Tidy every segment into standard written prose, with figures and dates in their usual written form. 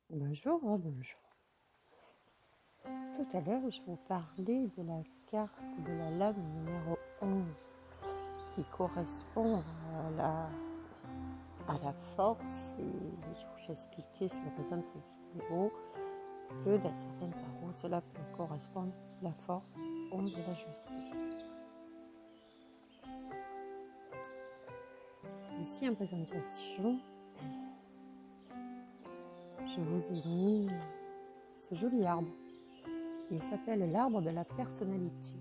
Bonjour, bonjour. Tout à l'heure, je vous parlais de la carte de la lame numéro 11 qui correspond à la force, et j'expliquais sur la présente vidéo que dans certains tarots, cela peut correspondre à la force 11 de la justice. Ici en présentation, je vous ai mis ce joli arbre. Il s'appelle l'arbre de la personnalité.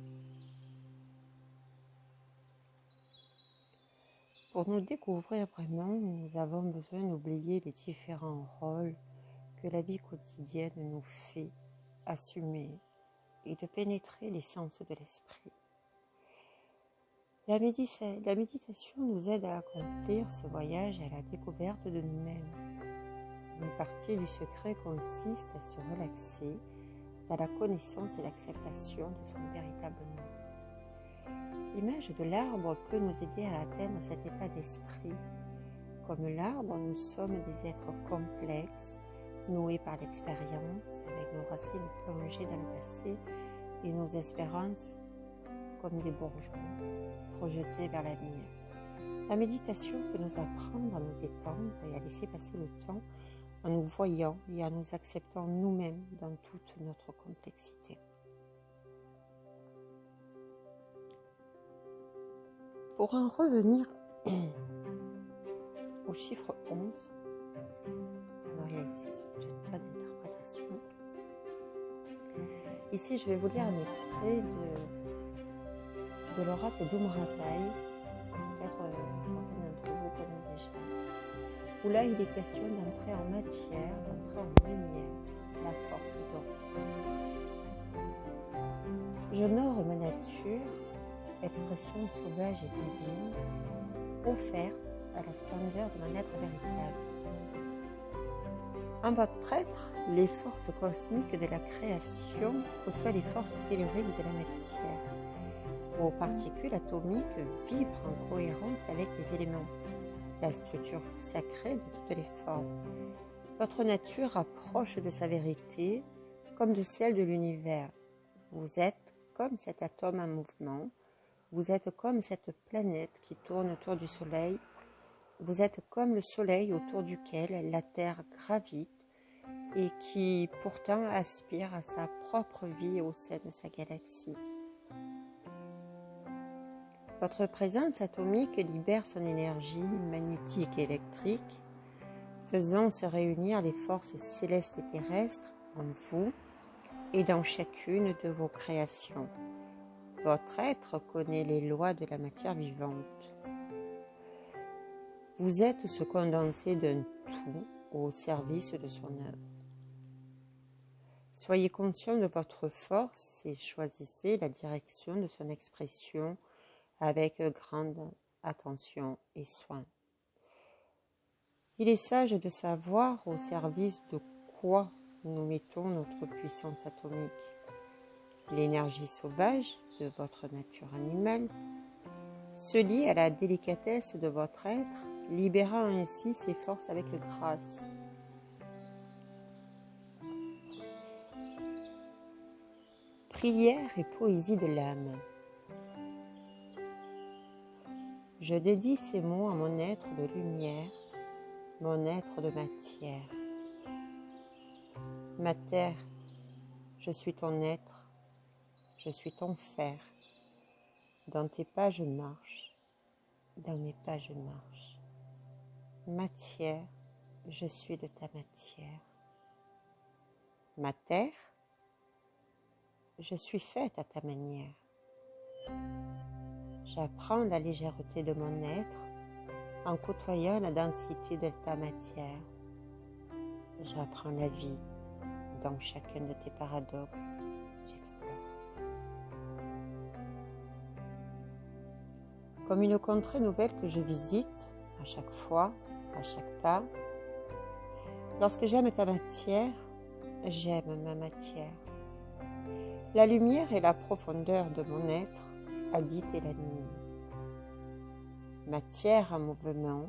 Pour nous découvrir vraiment, nous avons besoin d'oublier les différents rôles que la vie quotidienne nous fait assumer et de pénétrer l'essence de l'esprit. La méditation nous aide à accomplir ce voyage à la découverte de nous-mêmes. Une partie du secret consiste à se relaxer dans la connaissance et l'acceptation de son véritable nom. L'image de l'arbre peut nous aider à atteindre cet état d'esprit. Comme l'arbre, nous sommes des êtres complexes, noués par l'expérience, avec nos racines plongées dans le passé et nos espérances comme des bourgeons projetés vers l'avenir. La méditation peut nous apprendre à nous détendre et à laisser passer le temps en nous voyant et en nous acceptant nous-mêmes dans toute notre complexité. Pour en revenir au chiffre 11, alors il y a ici tout un tas d'interprétations. Ici, je vais vous lire un extrait de l'oracle d'Omrazaï, peut-être certains d'entre vous connaissent déjà, où là il est question d'entrer en matière, d'entrer en lumière, la force d'or. J'honore ma nature, expression sauvage et divine, offerte à la splendeur de mon être véritable. En votre être, les forces cosmiques de la création côtoient les forces telluriques de la matière. Vos particules atomiques vibrent en cohérence avec les éléments, la structure sacrée de toutes les formes. Votre nature approche de sa vérité comme de celle de l'univers. Vous êtes comme cet atome en mouvement. Vous êtes comme cette planète qui tourne autour du Soleil. Vous êtes comme le Soleil autour duquel la Terre gravite et qui pourtant aspire à sa propre vie au sein de sa galaxie. Votre présence atomique libère son énergie magnétique et électrique, faisant se réunir les forces célestes et terrestres en vous et dans chacune de vos créations. Votre être connaît les lois de la matière vivante. Vous êtes ce condensé d'un tout au service de son œuvre. Soyez conscient de votre force et choisissez la direction de son expression avec grande attention et soin. Il est sage de savoir au service de quoi nous mettons notre puissance atomique. L'énergie sauvage de votre nature animale se lie à la délicatesse de votre être, libérant ainsi ses forces avec grâce. Prière et poésie de l'âme. Je dédie ces mots à mon être de lumière, mon être de matière. Matière, je suis ton être, je suis ton fer. Dans tes pas je marche, dans mes pas je marche. Matière, je suis de ta matière. Ma terre, je suis faite à ta manière. J'apprends la légèreté de mon être en côtoyant la densité de ta matière. J'apprends la vie dans chacun de tes paradoxes. J'explore. Comme une contrée nouvelle que je visite à chaque fois, à chaque pas. Lorsque j'aime ta matière, j'aime ma matière. La lumière et la profondeur de mon être habitent et l'animent. Matière en mouvement,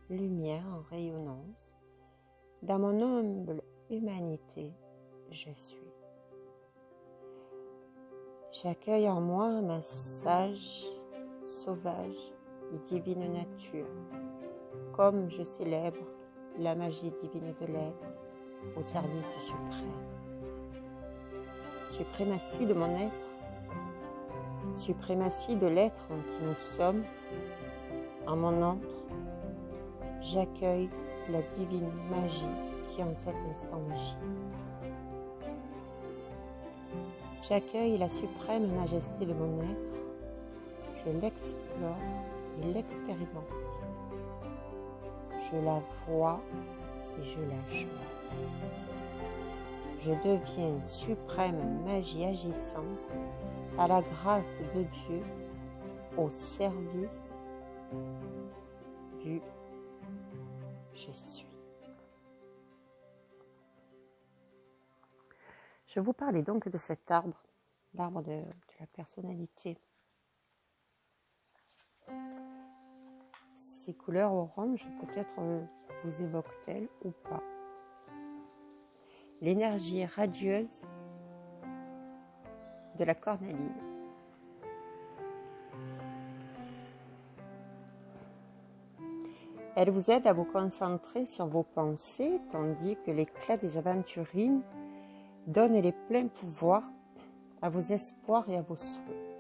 lumière en rayonnance. Dans mon humble humanité, je suis. J'accueille en moi ma sage, sauvage et divine nature, comme je célèbre la magie divine de l'être au service du suprême. Suprématie de mon être, suprématie de l'être en qui nous sommes, en mon entre, j'accueille la divine magie qui en cet instant agit. J'accueille la suprême majesté de mon être, je l'explore et l'expérimente. Je la vois et je la joue. Je deviens suprême magie agissante à la grâce de Dieu au service du je suis. Je vous parlais donc de cet arbre, l'arbre de la personnalité. Ces couleurs orange, peut-être vous évoquent-elles ou pas. L'énergie radieuse de la cornaline. Elle vous aide à vous concentrer sur vos pensées, tandis que l'éclat des aventurines donne les pleins pouvoirs à vos espoirs et à vos souhaits.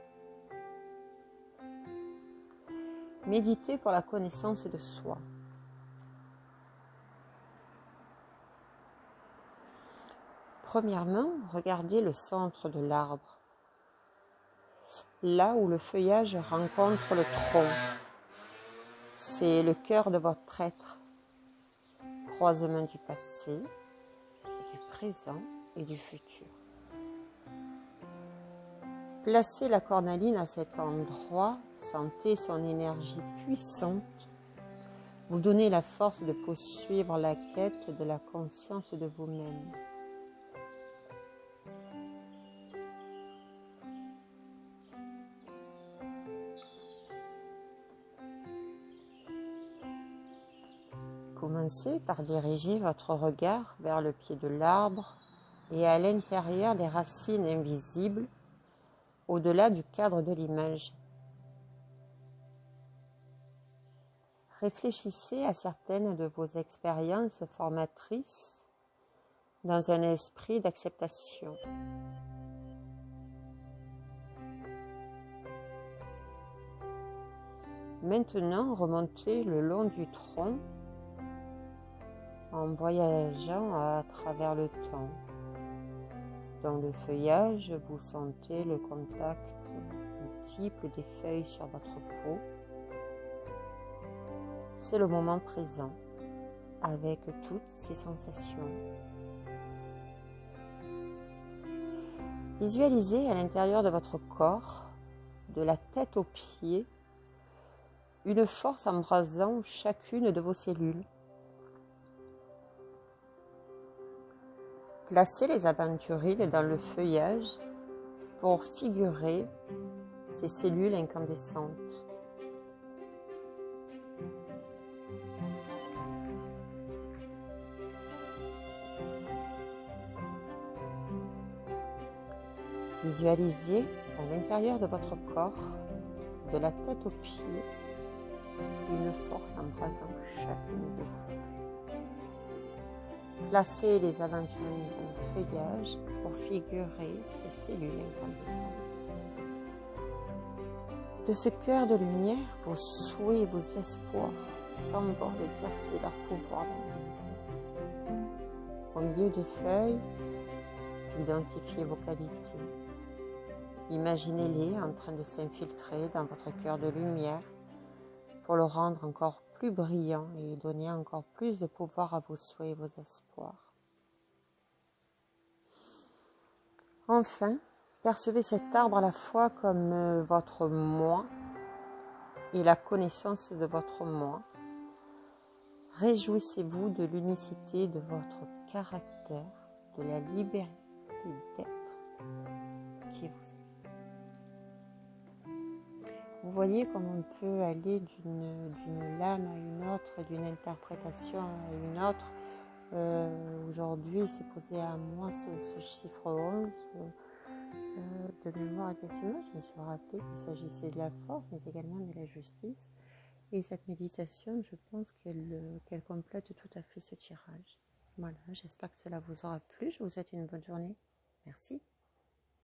Méditez pour la connaissance de soi. Premièrement, regardez le centre de l'arbre, là où le feuillage rencontre le tronc. C'est le cœur de votre être, croisement du passé, du présent et du futur. Placez la cornaline à cet endroit, sentez son énergie puissante, vous donnez la force de poursuivre la quête de la conscience de vous-même. Commencez par diriger votre regard vers le pied de l'arbre et à l'intérieur des racines invisibles, au-delà du cadre de l'image. Réfléchissez à certaines de vos expériences formatrices dans un esprit d'acceptation. Maintenant, remontez le long du tronc en voyageant à travers le temps. Dans le feuillage, vous sentez le contact multiple des feuilles sur votre peau. C'est le moment présent, avec toutes ces sensations. Visualisez à l'intérieur de votre corps, de la tête aux pieds, une force embrasant chacune de vos cellules. Placez les aventurines dans le feuillage pour figurer ces cellules incandescentes. Visualisez à l'intérieur de votre corps, de la tête aux pieds, une force embrasant chacune de vos cellules. Placez les aventurines dans le feuillage pour figurer ces cellules incandescentes. De ce cœur de lumière, vos souhaits et vos espoirs s'envolent d'exercer leur pouvoir dans le monde. Au milieu des feuilles, identifiez vos qualités. Imaginez-les en train de s'infiltrer dans votre cœur de lumière pour le rendre encore plus brillant et donner encore plus de pouvoir à vos souhaits et vos espoirs. Enfin, percevez cet arbre à la fois comme votre moi et la connaissance de votre moi. Réjouissez-vous de l'unicité de votre caractère, de la liberté d'être qui vous êtes. Vous voyez comme on peut aller d'une lame à une autre, d'une interprétation à une autre, Aujourd'hui, c'est posé à moi ce chiffre 11. De mémoire, effectivement, je me suis rappelé qu'il s'agissait de la force, mais également de la justice. Et cette méditation, je pense qu'elle complète tout à fait ce tirage. Voilà, j'espère que cela vous aura plu. Je vous souhaite une bonne journée. Merci.